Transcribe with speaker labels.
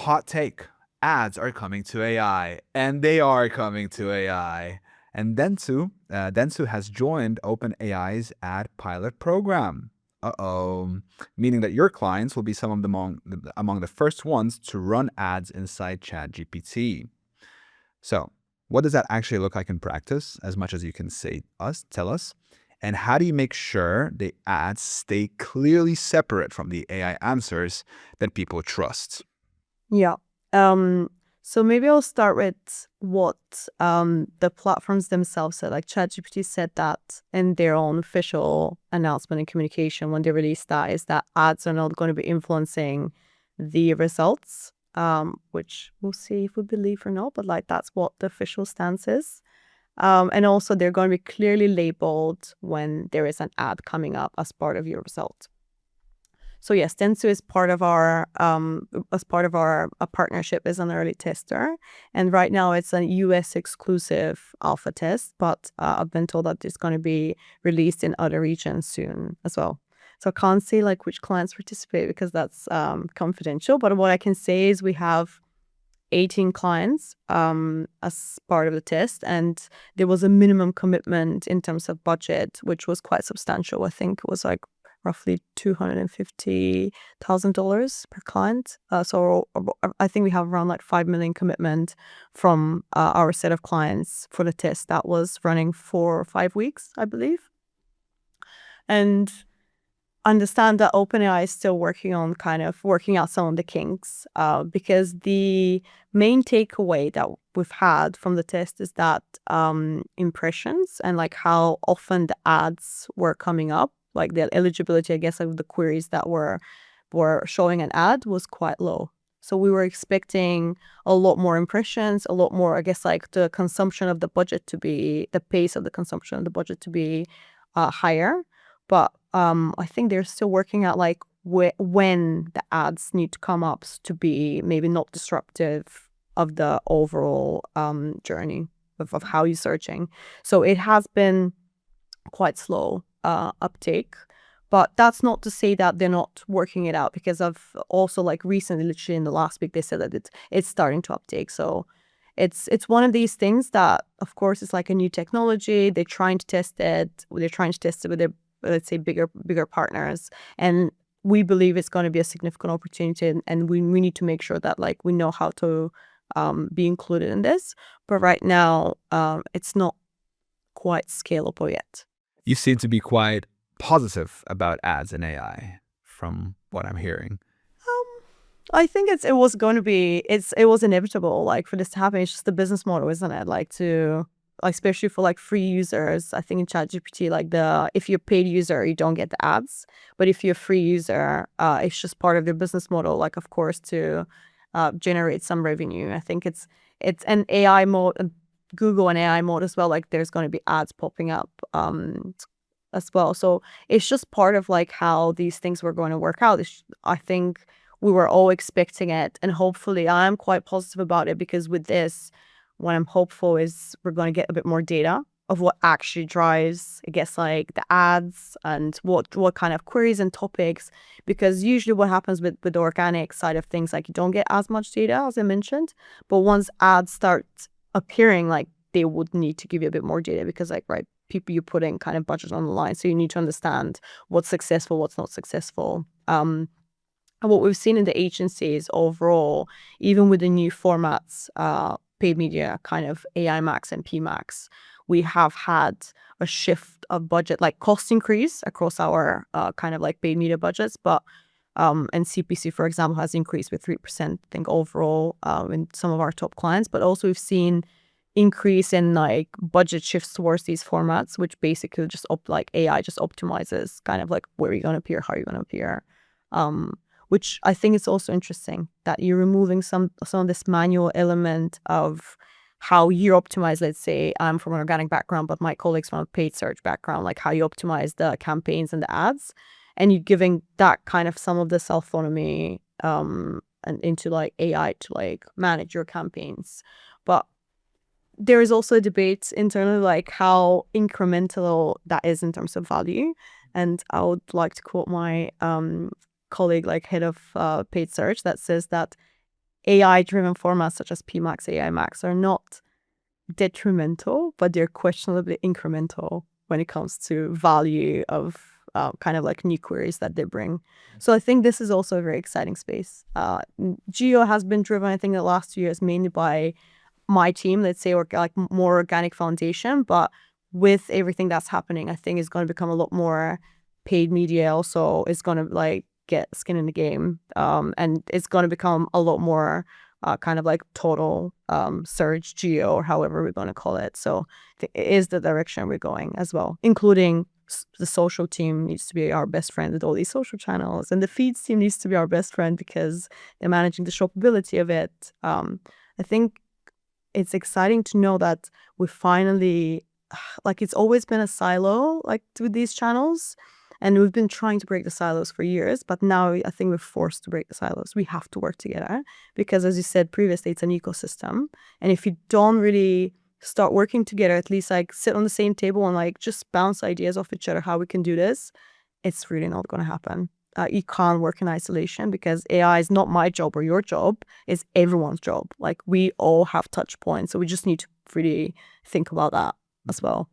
Speaker 1: hot take. Ads are coming to AI, and they are coming to AI. And Dentsu has joined OpenAI's ad pilot program. Uh-oh. Meaning that your clients will be some of the among the first ones to run ads inside ChatGPT. So, what does that actually look like in practice, as much as you can tell us? And how do you make sure the ads stay clearly separate from the AI answers that people trust?
Speaker 2: Yeah. So maybe I'll start with what the platforms themselves said. Like ChatGPT said that in their own official announcement and communication when they released that, is that ads are not going to be influencing the results, which we'll see if we believe or not, but like that's what the official stance is. And also they're going to be clearly labeled when there is an ad coming up as part of your result. So yes, Dentsu is part of our a partnership as an early tester, and right now it's a US exclusive alpha test. But I've been told that it's going to be released in other regions soon as well. So I can't say like which clients participate because that's confidential. But what I can say is we have 18 clients as part of the test, and there was a minimum commitment in terms of budget, which was quite substantial. I think it was like roughly $250,000 per client. So I think we have around like 5 million commitment from our set of clients for the test that was running for 5 weeks, I believe. And understand that OpenAI is still working out some of the kinks, because the main takeaway that we've had from the test is that impressions and like how often the ads were coming up, like the eligibility, I guess, of the queries that were showing an ad was quite low. So we were expecting a lot more impressions, a lot more, I guess, like the pace of the consumption of the budget to be higher. But I think they're still working out like when the ads need to come up to be maybe not disruptive of the overall journey of how you're searching. So it has been quite slow uptake. But that's not to say that they're not working it out, because I've also like recently, literally in the last week, they said that it's starting to uptake. So it's one of these things that, of course, it's like a new technology. They're trying to test it. They're trying to test it with their, let's say, bigger partners. And we believe it's going to be a significant opportunity. And we need to make sure that like we know how to be included in this. But right now, it's not quite scalable yet.
Speaker 1: You seem to be quite positive about ads and AI from what I'm hearing.
Speaker 2: I think it was inevitable, like, for this to happen. It's just the business model, isn't it? Like, especially for like free users. I think in ChatGPT, like if you're a paid user, you don't get the ads. But if you're a free user, it's just part of their business model, like, of course, to generate some revenue. I think it's an AI mode, Google and AI mode as well. Like, there's going to be ads popping up as well. So it's just part of like how these things were going to work out. I think we were all expecting it, and hopefully I am quite positive about it, because with this, what I'm hopeful is we're going to get a bit more data of what actually drives, I guess, like the ads and what kind of queries and topics. Because usually what happens with the organic side of things, like, you don't get as much data, as I mentioned. But once ads start appearing, like, they would need to give you a bit more data, because, like, right, people, you put in kind of budget on the line, so you need to understand what's successful, what's not successful. And what we've seen in the agencies overall, even with the new formats, paid media, kind of AI Max and PMax, we have had a shift of budget, like cost increase across our kind of like paid media budgets. But and CPC, for example, has increased with 3%, I think, overall in some of our top clients. But also we've seen increase in like budget shifts towards these formats, which basically just like AI just optimizes kind of like where you're going to appear, how you're going to appear. Which I think is also interesting, that you're removing some of this manual element of how you optimize. Let's say I'm from an organic background, but my colleagues from a paid search background, like how you optimize the campaigns and the ads, and you're giving that kind of some of the self-autonomy and into like AI to like manage your campaigns. But there is also a debate internally, like how incremental that is in terms of value. And I would like to quote my colleague, like head of paid search, that says that AI-driven formats such as PMax, AI Max are not detrimental, but they're questionably incremental when it comes to value of kind of like new queries that they bring. So I think this is also a very exciting space. GEO has been driven, I think, the last 2 years mainly by my team, let's say, or like more organic foundation. But with everything that's happening, I think it's going to become a lot more paid media. Also, it's going to like get skin in the game, and it's going to become a lot more kind of like total search geo, or however we're going to call it. So it is the direction we're going as well, including the social team needs to be our best friend with all these social channels, and the feeds team needs to be our best friend because they're managing the shoppability of it. I think it's exciting to know that we finally, like, it's always been a silo, like, with these channels, and we've been trying to break the silos for years, but now I think we're forced to break the silos. We have to work together because, as you said previously, it's an ecosystem, and if you don't really start working together, at least like sit on the same table and like just bounce ideas off each other how we can do this, it's really not going to happen. You can't work in isolation because AI is not my job or your job, it's everyone's job. Like, we all have touch points, so we just need to really think about that as well.